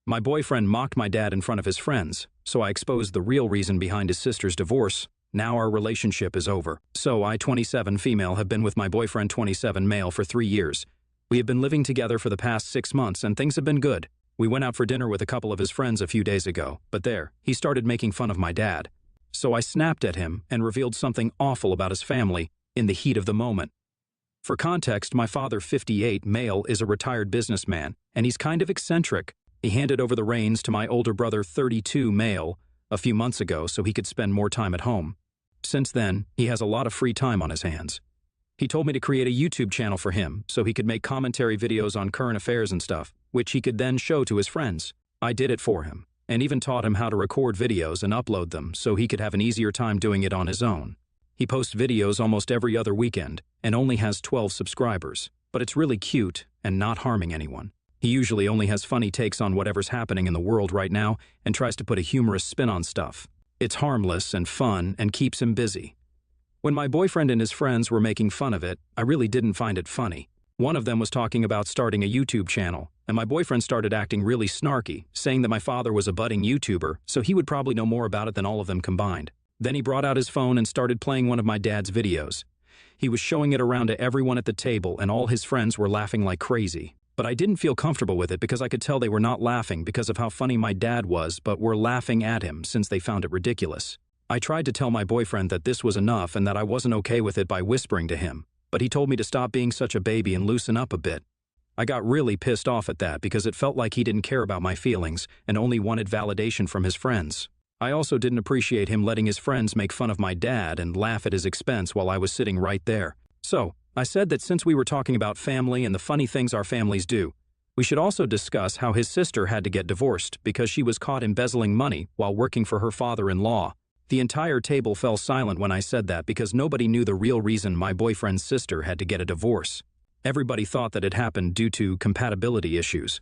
My boyfriend mocked my dad in front of his friends, so I exposed the real reason behind his sister's divorce. Now our relationship is over. So I, 27 female, have been with my boyfriend, 27 male, for 3 years. We have been living together for the past 6 months and things have been good. We went out for dinner with a couple of his friends a few days ago, but there, he started making fun of my dad. So I snapped at him and revealed something awful about his family in the heat of the moment. For context, my father, 58 male, is a retired businessman, and he's kind of eccentric. He handed over the reins to my older brother, 32 male, a few months ago so he could spend more time at home. Since then, he has a lot of free time on his hands. He told me to create a YouTube channel for him so he could make commentary videos on current affairs and stuff, which he could then show to his friends. I did it for him, and even taught him how to record videos and upload them so he could have an easier time doing it on his own. He posts videos almost every other weekend and only has 12 subscribers, but it's really cute and not harming anyone. He usually only has funny takes on whatever's happening in the world right now and tries to put a humorous spin on stuff. It's harmless and fun and keeps him busy. When my boyfriend and his friends were making fun of it, I really didn't find it funny. One of them was talking about starting a YouTube channel, and my boyfriend started acting really snarky, saying that my father was a budding YouTuber, so he would probably know more about it than all of them combined. Then he brought out his phone and started playing one of my dad's videos. He was showing it around to everyone at the table, and all his friends were laughing like crazy. But I didn't feel comfortable with it because I could tell they were not laughing because of how funny my dad was, but were laughing at him since they found it ridiculous. I tried to tell my boyfriend that this was enough and that I wasn't okay with it by whispering to him, but he told me to stop being such a baby and loosen up a bit. I got really pissed off at that because it felt like he didn't care about my feelings and only wanted validation from his friends. I also didn't appreciate him letting his friends make fun of my dad and laugh at his expense while I was sitting right there. So, I said that since we were talking about family and the funny things our families do, we should also discuss how his sister had to get divorced because she was caught embezzling money while working for her father-in-law. The entire table fell silent when I said that because nobody knew the real reason my boyfriend's sister had to get a divorce. Everybody thought that it happened due to compatibility issues.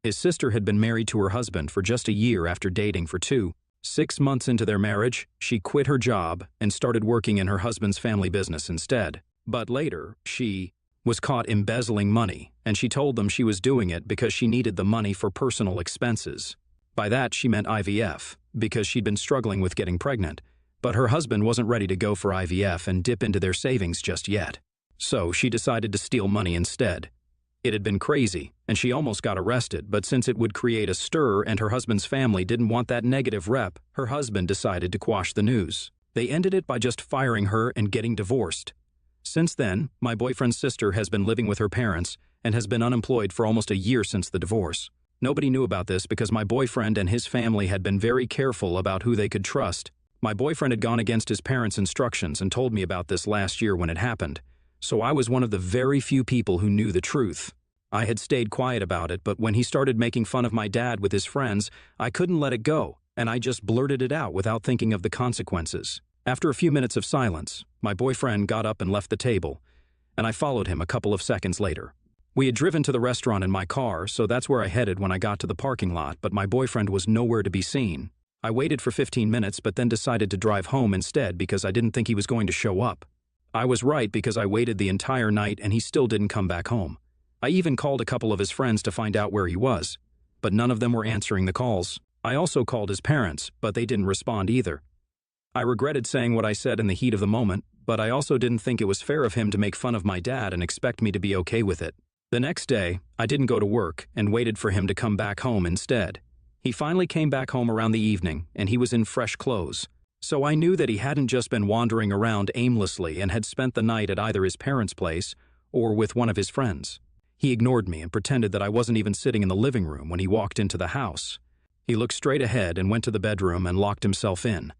His sister had been married to her husband for just a year after dating for 2. 6 months into their marriage, she quit her job and started working in her husband's family business instead. But later, she was caught embezzling money, and she told them she was doing it because she needed the money for personal expenses. By that, she meant IVF, because she'd been struggling with getting pregnant, but her husband wasn't ready to go for IVF and dip into their savings just yet. So she decided to steal money instead. It had been crazy, and she almost got arrested, but since it would create a stir and her husband's family didn't want that negative rep, her husband decided to quash the news. They ended it by just firing her and getting divorced. Since then, my boyfriend's sister has been living with her parents and has been unemployed for almost a year since the divorce. Nobody knew about this because my boyfriend and his family had been very careful about who they could trust. My boyfriend had gone against his parents' instructions and told me about this last year when it happened. So I was one of the very few people who knew the truth. I had stayed quiet about it, but when he started making fun of my dad with his friends, I couldn't let it go, and I just blurted it out without thinking of the consequences. After a few minutes of silence, my boyfriend got up and left the table, and I followed him a couple of seconds later. We had driven to the restaurant in my car, so that's where I headed when I got to the parking lot, but my boyfriend was nowhere to be seen. I waited for 15 minutes but then decided to drive home instead because I didn't think he was going to show up. I was right because I waited the entire night and he still didn't come back home. I even called a couple of his friends to find out where he was, but none of them were answering the calls. I also called his parents, but they didn't respond either. I regretted saying what I said in the heat of the moment, but I also didn't think it was fair of him to make fun of my dad and expect me to be okay with it. The next day, I didn't go to work and waited for him to come back home instead. He finally came back home around the evening, and he was in fresh clothes. So I knew that he hadn't just been wandering around aimlessly and had spent the night at either his parents' place or with one of his friends. He ignored me and pretended that I wasn't even sitting in the living room when he walked into the house. He looked straight ahead and went to the bedroom and locked himself in.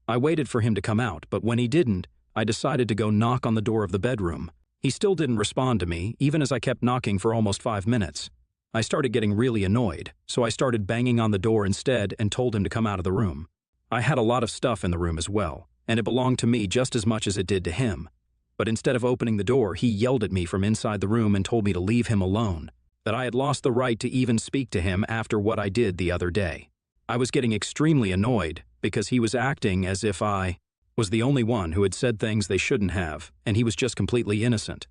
I waited for him to come out, but when he didn't, I decided to go knock on the door of the bedroom. He still didn't respond to me, even as I kept knocking for almost 5 minutes. I started getting really annoyed, so I started banging on the door instead and told him to come out of the room. I had a lot of stuff in the room as well, and it belonged to me just as much as it did to him. But instead of opening the door, he yelled at me from inside the room and told me to leave him alone, that I had lost the right to even speak to him after what I did the other day. I was getting extremely annoyed because he was acting as if I was the only one who had said things they shouldn't have, and he was just completely innocent.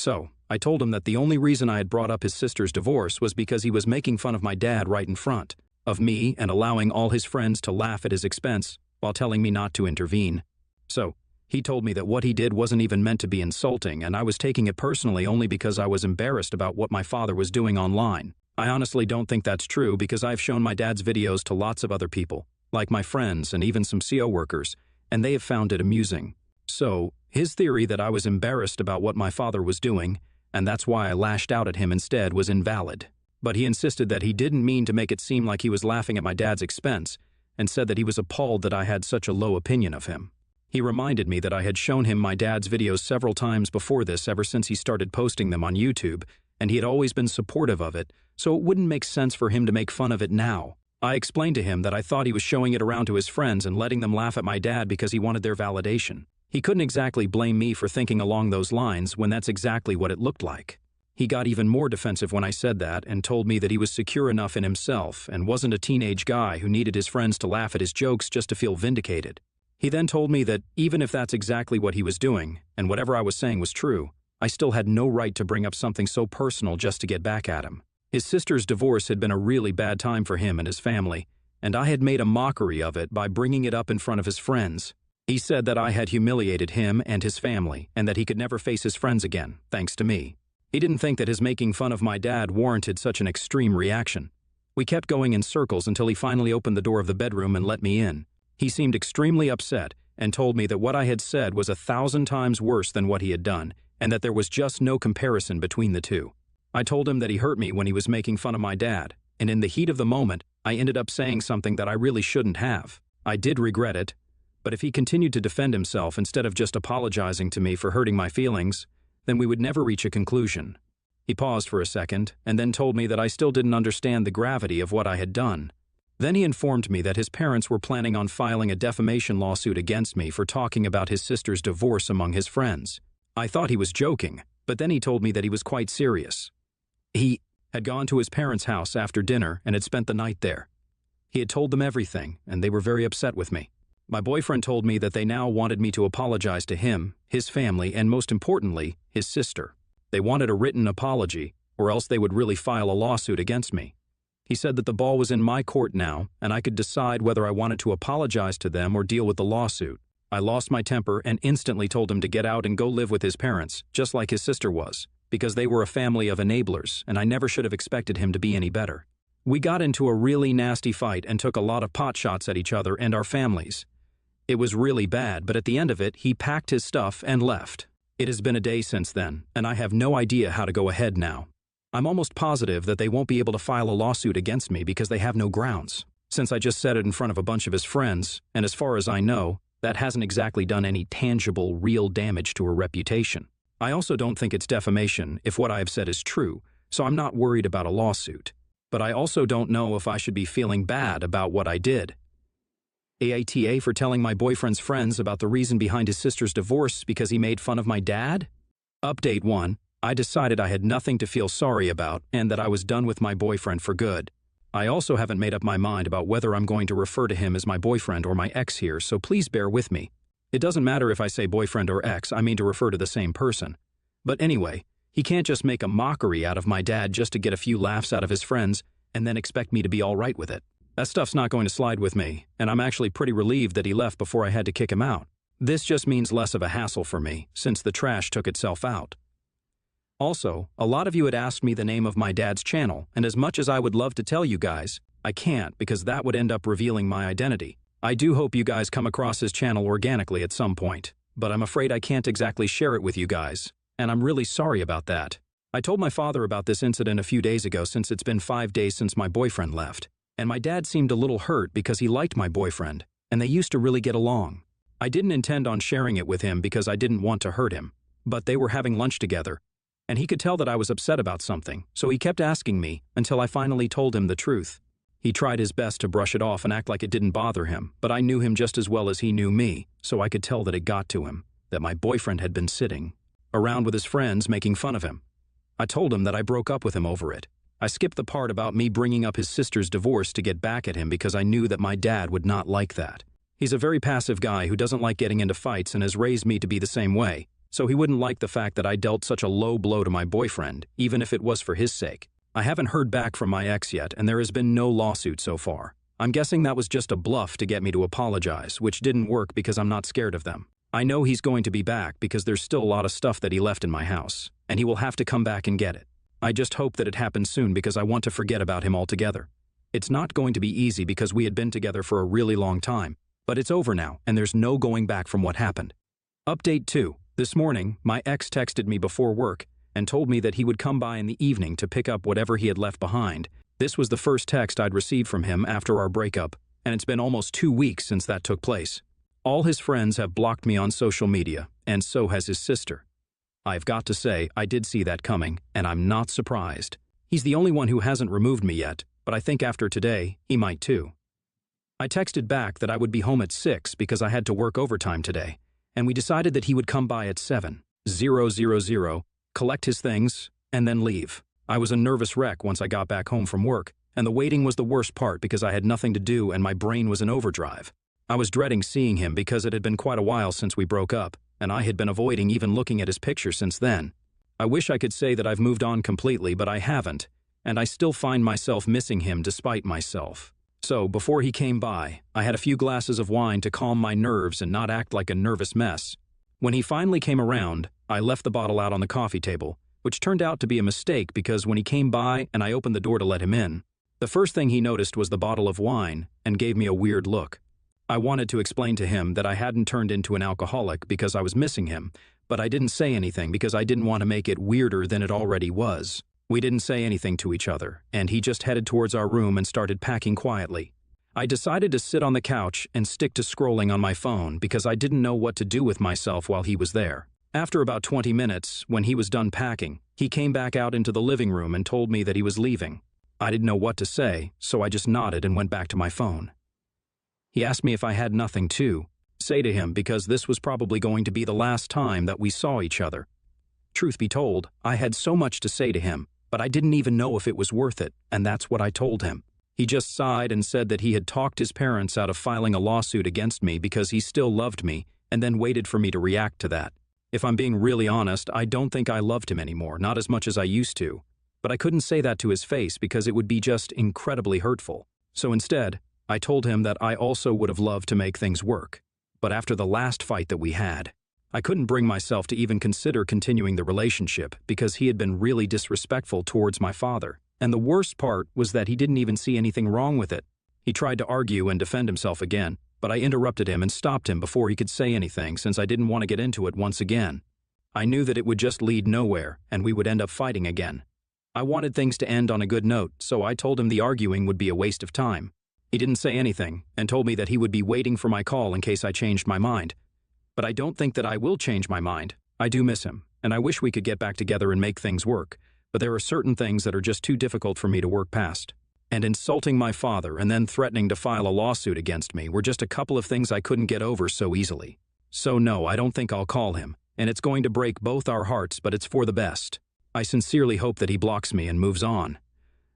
So, I told him that the only reason I had brought up his sister's divorce was because he was making fun of my dad right in front of me and allowing all his friends to laugh at his expense while telling me not to intervene. So, he told me that what he did wasn't even meant to be insulting, and I was taking it personally only because I was embarrassed about what my father was doing online. I honestly don't think that's true because I've shown my dad's videos to lots of other people, like my friends and even some CO workers, and they have found it amusing. So, his theory that I was embarrassed about what my father was doing, and that's why I lashed out at him instead, was invalid. But he insisted that he didn't mean to make it seem like he was laughing at my dad's expense, and said that he was appalled that I had such a low opinion of him. He reminded me that I had shown him my dad's videos several times before this ever since he started posting them on YouTube, and he had always been supportive of it, so it wouldn't make sense for him to make fun of it now. I explained to him that I thought he was showing it around to his friends and letting them laugh at my dad because he wanted their validation. He couldn't exactly blame me for thinking along those lines when that's exactly what it looked like. He got even more defensive when I said that and told me that he was secure enough in himself and wasn't a teenage guy who needed his friends to laugh at his jokes just to feel vindicated. He then told me that even if that's exactly what he was doing, and whatever I was saying was true, I still had no right to bring up something so personal just to get back at him. His sister's divorce had been a really bad time for him and his family, and I had made a mockery of it by bringing it up in front of his friends. He said that I had humiliated him and his family, and that he could never face his friends again, thanks to me. He didn't think that his making fun of my dad warranted such an extreme reaction. We kept going in circles until he finally opened the door of the bedroom and let me in. He seemed extremely upset and told me that what I had said was 1,000 times worse than what he had done, and that there was just no comparison between the two. I told him that he hurt me when he was making fun of my dad, and in the heat of the moment, I ended up saying something that I really shouldn't have. I did regret it, but if he continued to defend himself instead of just apologizing to me for hurting my feelings, then we would never reach a conclusion. He paused for a second and then told me that I still didn't understand the gravity of what I had done. Then he informed me that his parents were planning on filing a defamation lawsuit against me for talking about his sister's divorce among his friends. I thought he was joking, but then he told me that he was quite serious. He had gone to his parents' house after dinner and had spent the night there. He had told them everything, and they were very upset with me. My boyfriend told me that they now wanted me to apologize to him, his family, and most importantly, his sister. They wanted a written apology, or else they would really file a lawsuit against me. He said that the ball was in my court now, and I could decide whether I wanted to apologize to them or deal with the lawsuit. I lost my temper and instantly told him to get out and go live with his parents, just like his sister was, because they were a family of enablers, and I never should have expected him to be any better. We got into a really nasty fight and took a lot of pot shots at each other and our families. It was really bad, but at the end of it, he packed his stuff and left. It has been a day since then, and I have no idea how to go ahead now. I'm almost positive that they won't be able to file a lawsuit against me because they have no grounds, since I just said it in front of a bunch of his friends, and as far as I know, that hasn't exactly done any tangible, real damage to her reputation. I also don't think it's defamation if what I have said is true, so I'm not worried about a lawsuit. But I also don't know if I should be feeling bad about what I did. AITA for telling my boyfriend's friends about the reason behind his sister's divorce because he made fun of my dad? Update 1. I decided I had nothing to feel sorry about and that I was done with my boyfriend for good. I also haven't made up my mind about whether I'm going to refer to him as my boyfriend or my ex here, so please bear with me. It doesn't matter if I say boyfriend or ex, I mean to refer to the same person. But anyway, he can't just make a mockery out of my dad just to get a few laughs out of his friends and then expect me to be all right with it. That stuff's not going to slide with me, and I'm actually pretty relieved that he left before I had to kick him out. This just means less of a hassle for me, since the trash took itself out. Also, a lot of you had asked me the name of my dad's channel, and as much as I would love to tell you guys, I can't because that would end up revealing my identity. I do hope you guys come across his channel organically at some point, but I'm afraid I can't exactly share it with you guys, and I'm really sorry about that. I told my father about this incident a few days ago since it's been 5 days since my boyfriend left, and my dad seemed a little hurt because he liked my boyfriend, and they used to really get along. I didn't intend on sharing it with him because I didn't want to hurt him, but they were having lunch together, and he could tell that I was upset about something, so he kept asking me until I finally told him the truth. He tried his best to brush it off and act like it didn't bother him, but I knew him just as well as he knew me, so I could tell that it got to him, that my boyfriend had been sitting around with his friends making fun of him. I told him that I broke up with him over it. I skipped the part about me bringing up his sister's divorce to get back at him because I knew that my dad would not like that. He's a very passive guy who doesn't like getting into fights and has raised me to be the same way, so he wouldn't like the fact that I dealt such a low blow to my boyfriend, even if it was for his sake. I haven't heard back from my ex yet, and there has been no lawsuit so far. I'm guessing that was just a bluff to get me to apologize, which didn't work because I'm not scared of them. I know he's going to be back because there's still a lot of stuff that he left in my house, and he will have to come back and get it. I just hope that it happens soon because I want to forget about him altogether. It's not going to be easy because we had been together for a really long time, but it's over now, and there's no going back from what happened. Update 2. This morning, my ex texted me before work and told me that he would come by in the evening to pick up whatever he had left behind. This was the first text I'd received from him after our breakup, and it's been almost 2 weeks since that took place. All his friends have blocked me on social media, and so has his sister. I've got to say, I did see that coming, and I'm not surprised. He's the only one who hasn't removed me yet, but I think after today, he might too. I texted back that I would be home at 6 because I had to work overtime today, and we decided that he would come by at 7:00, collect his things, and then leave. I was a nervous wreck once I got back home from work, and the waiting was the worst part because I had nothing to do and my brain was in overdrive. I was dreading seeing him because it had been quite a while since we broke up, and I had been avoiding even looking at his picture since then. I wish I could say that I've moved on completely, but I haven't, and I still find myself missing him despite myself. So, before he came by, I had a few glasses of wine to calm my nerves and not act like a nervous mess. When he finally came around, I left the bottle out on the coffee table, which turned out to be a mistake because when he came by and I opened the door to let him in, the first thing he noticed was the bottle of wine and gave me a weird look. I wanted to explain to him that I hadn't turned into an alcoholic because I was missing him, but I didn't say anything because I didn't want to make it weirder than it already was. We didn't say anything to each other, and he just headed towards our room and started packing quietly. I decided to sit on the couch and stick to scrolling on my phone because I didn't know what to do with myself while he was there. After about 20 minutes, when he was done packing, he came back out into the living room and told me that he was leaving. I didn't know what to say, so I just nodded and went back to my phone. He asked me if I had nothing to say to him because this was probably going to be the last time that we saw each other. Truth be told, I had so much to say to him, but I didn't even know if it was worth it, and that's what I told him. He just sighed and said that he had talked his parents out of filing a lawsuit against me because he still loved me, and then waited for me to react to that. If I'm being really honest, I don't think I loved him anymore, not as much as I used to. But I couldn't say that to his face because it would be just incredibly hurtful. So instead, I told him that I also would have loved to make things work. But after the last fight that we had, I couldn't bring myself to even consider continuing the relationship because he had been really disrespectful towards my father. And the worst part was that he didn't even see anything wrong with it. He tried to argue and defend himself again, but I interrupted him and stopped him before he could say anything since I didn't want to get into it once again. I knew that it would just lead nowhere and we would end up fighting again. I wanted things to end on a good note, so I told him the arguing would be a waste of time. He didn't say anything and told me that he would be waiting for my call in case I changed my mind. But I don't think that I will change my mind. I do miss him, and I wish we could get back together and make things work, but there are certain things that are just too difficult for me to work past. And insulting my father and then threatening to file a lawsuit against me were just a couple of things I couldn't get over so easily. So no, I don't think I'll call him, and it's going to break both our hearts, but it's for the best. I sincerely hope that he blocks me and moves on.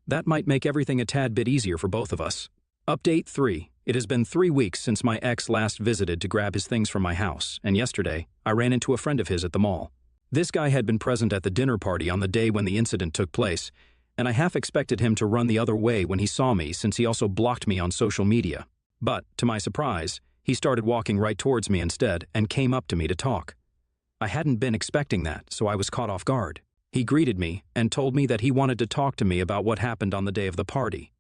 That might make everything a tad bit easier for both of us. Update 3. It has been 3 weeks since my ex last visited to grab his things from my house, and yesterday, I ran into a friend of his at the mall. This guy had been present at the dinner party on the day when the incident took place, and I half expected him to run the other way when he saw me since he also blocked me on social media. But, to my surprise, he started walking right towards me instead and came up to me to talk. I hadn't been expecting that, so I was caught off guard. He greeted me and told me that he wanted to talk to me about what happened on the day of the party.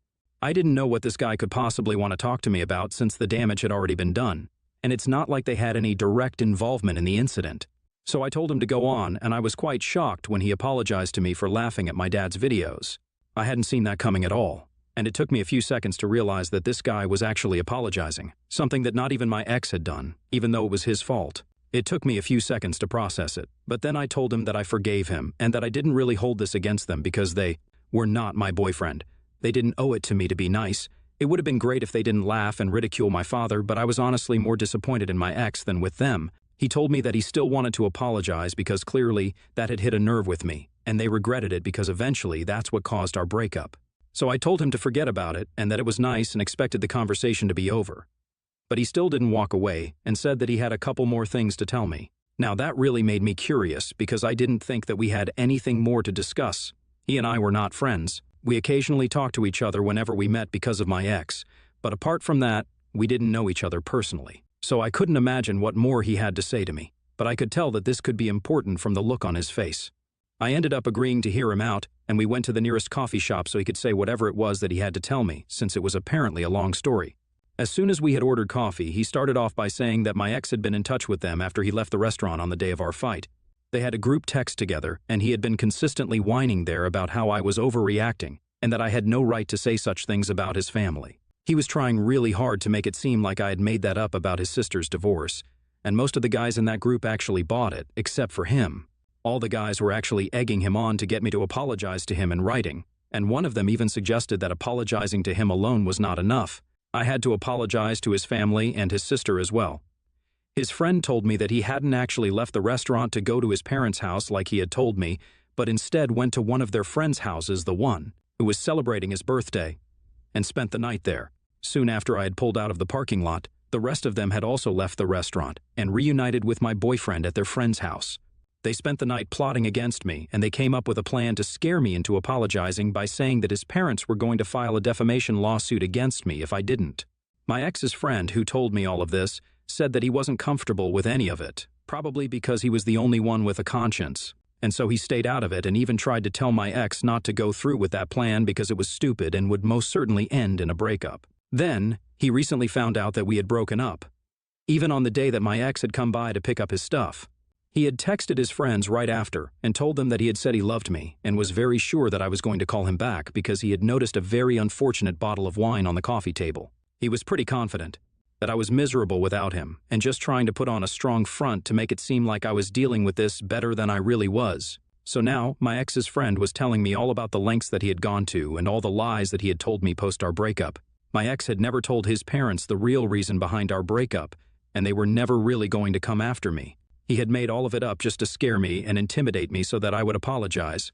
I didn't know what this guy could possibly want to talk to me about since the damage had already been done, and it's not like they had any direct involvement in the incident. So I told him to go on, and I was quite shocked when he apologized to me for laughing at my dad's videos. I hadn't seen that coming at all, and it took me a few seconds to realize that this guy was actually apologizing, something that not even my ex had done, even though it was his fault. It took me a few seconds to process it, but then I told him that I forgave him and that I didn't really hold this against them because they were not my boyfriend. They didn't owe it to me to be nice. It would have been great if they didn't laugh and ridicule my father, but I was honestly more disappointed in my ex than with them. He told me that he still wanted to apologize because clearly that had hit a nerve with me, and they regretted it because eventually that's what caused our breakup. So I told him to forget about it and that it was nice and expected the conversation to be over. But he still didn't walk away and said that he had a couple more things to tell me. Now that really made me curious because I didn't think that we had anything more to discuss. He and I were not friends. We occasionally talked to each other whenever we met because of my ex, but apart from that, we didn't know each other personally. So I couldn't imagine what more he had to say to me, but I could tell that this could be important from the look on his face. I ended up agreeing to hear him out, and we went to the nearest coffee shop so he could say whatever it was that he had to tell me, since it was apparently a long story. As soon as we had ordered coffee, he started off by saying that my ex had been in touch with them after he left the restaurant on the day of our fight. They had a group text together, and he had been consistently whining there about how I was overreacting, and that I had no right to say such things about his family. He was trying really hard to make it seem like I had made that up about his sister's divorce, and most of the guys in that group actually bought it, except for him. All the guys were actually egging him on to get me to apologize to him in writing, and one of them even suggested that apologizing to him alone was not enough. I had to apologize to his family and his sister as well. His friend told me that he hadn't actually left the restaurant to go to his parents' house like he had told me, but instead went to one of their friends' houses, the one who was celebrating his birthday, and spent the night there. Soon after I had pulled out of the parking lot, the rest of them had also left the restaurant and reunited with my boyfriend at their friend's house. They spent the night plotting against me, and they came up with a plan to scare me into apologizing by saying that his parents were going to file a defamation lawsuit against me if I didn't. My ex's friend, who told me all of this, said that he wasn't comfortable with any of it, probably because he was the only one with a conscience, and so he stayed out of it and even tried to tell my ex not to go through with that plan because it was stupid and would most certainly end in a breakup. Then, he recently found out that we had broken up, even on the day that my ex had come by to pick up his stuff. He had texted his friends right after and told them that he had said he loved me and was very sure that I was going to call him back because he had noticed a very unfortunate bottle of wine on the coffee table. He was pretty confident that I was miserable without him and just trying to put on a strong front to make it seem like I was dealing with this better than I really was. So now, my ex's friend was telling me all about the lengths that he had gone to and all the lies that he had told me post our breakup. My ex had never told his parents the real reason behind our breakup, and they were never really going to come after me. He had made all of it up just to scare me and intimidate me so that I would apologize.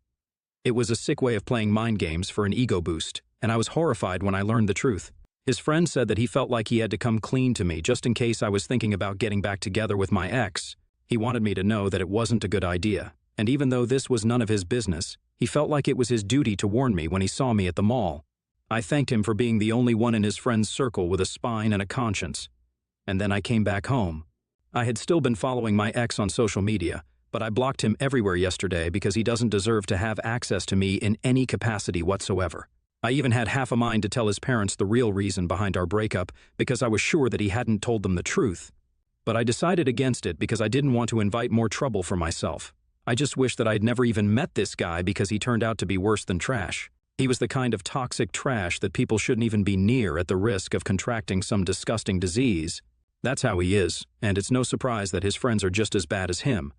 It was a sick way of playing mind games for an ego boost, and I was horrified when I learned the truth. His friend said that he felt like he had to come clean to me just in case I was thinking about getting back together with my ex. He wanted me to know that it wasn't a good idea, and even though this was none of his business, he felt like it was his duty to warn me when he saw me at the mall. I thanked him for being the only one in his friend's circle with a spine and a conscience. And then I came back home. I had still been following my ex on social media, but I blocked him everywhere yesterday because he doesn't deserve to have access to me in any capacity whatsoever. I even had half a mind to tell his parents the real reason behind our breakup because I was sure that he hadn't told them the truth. But I decided against it because I didn't want to invite more trouble for myself. I just wish that I'd never even met this guy because he turned out to be worse than trash. He was the kind of toxic trash that people shouldn't even be near at the risk of contracting some disgusting disease. That's how he is, and it's no surprise that his friends are just as bad as him,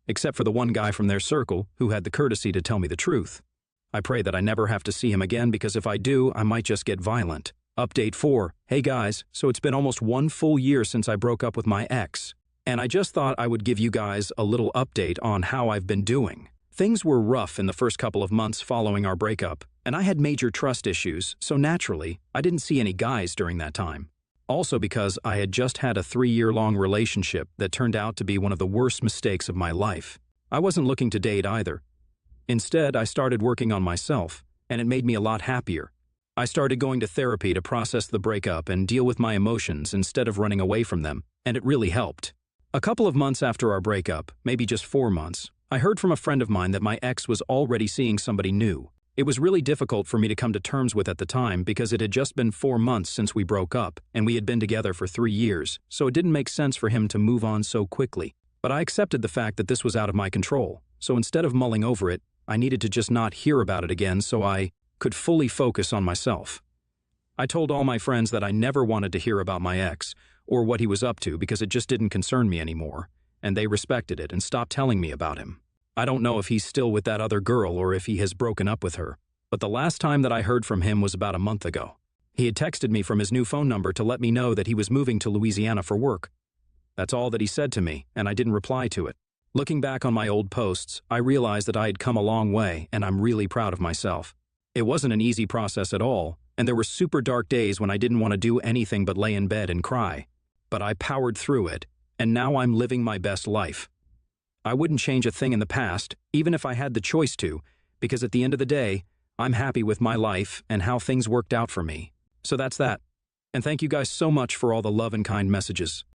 except for the one guy from their circle who had the courtesy to tell me the truth. I pray that I never have to see him again because if I do, I might just get violent. Update 4. Hey guys, so it's been almost 1 full year since I broke up with my ex, and I just thought I would give you guys a little update on how I've been doing. Things were rough in the first couple of months following our breakup, and I had major trust issues, so naturally, I didn't see any guys during that time. Also because I had just had a 3-year-long relationship that turned out to be one of the worst mistakes of my life. I wasn't looking to date either. Instead, I started working on myself, and it made me a lot happier. I started going to therapy to process the breakup and deal with my emotions instead of running away from them, and it really helped. A couple of months after our breakup, maybe just 4 months, I heard from a friend of mine that my ex was already seeing somebody new. It was really difficult for me to come to terms with at the time because it had just been 4 months since we broke up, and we had been together for 3 years, so it didn't make sense for him to move on so quickly. But I accepted the fact that this was out of my control, so instead of mulling over it, I needed to just not hear about it again so I could fully focus on myself. I told all my friends that I never wanted to hear about my ex, or what he was up to because it just didn't concern me anymore, and they respected it and stopped telling me about him. I don't know if he's still with that other girl or if he has broken up with her, but the last time that I heard from him was about a month ago. He had texted me from his new phone number to let me know that he was moving to Louisiana for work. That's all that he said to me, and I didn't reply to it. Looking back on my old posts, I realized that I had come a long way, and I'm really proud of myself. It wasn't an easy process at all, and there were super dark days when I didn't want to do anything but lay in bed and cry. But I powered through it, and now I'm living my best life. I wouldn't change a thing in the past, even if I had the choice to, because at the end of the day, I'm happy with my life and how things worked out for me. So that's that. And thank you guys so much for all the love and kind messages.